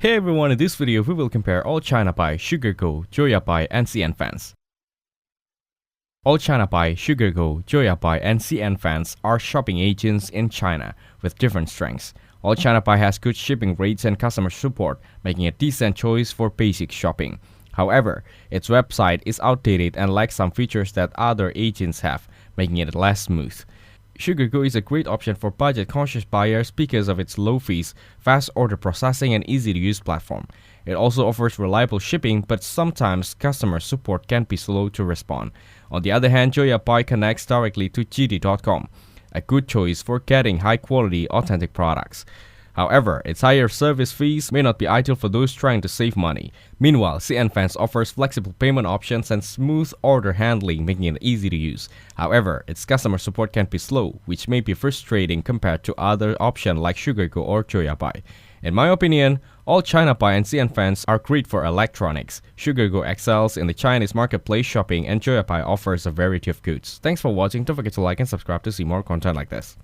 Hey everyone, in this video we will compare Allchinabuy, Sugargoo, Joyabuy, and Cnfans. Allchinabuy, Sugargoo, Joyabuy, and Cnfans are shopping agents in China with different strengths. Allchinabuy has good shipping rates and customer support, making it a decent choice for basic shopping. However, its website is outdated and lacks some features that other agents have, making it less smooth. Sugargoo is a great option for budget-conscious buyers because of its low fees, fast order processing, and easy-to-use platform. It also offers reliable shipping, but sometimes customer support can be slow to respond. On the other hand, Joyabuy connects directly to JD.com, a good choice for getting high-quality, authentic products. However, its higher service fees may not be ideal for those trying to save money. Meanwhile, Cnfans offers flexible payment options and smooth order handling, making it easy to use. However, its customer support can be slow, which may be frustrating compared to other options like Sugargoo or Joyabuy. In my opinion, Allchinabuy and Cnfans are great for electronics. Sugargoo excels in the Chinese marketplace shopping, and Joyabuy offers a variety of goods. Thanks for watching. Don't forget to like and subscribe to see more content like this.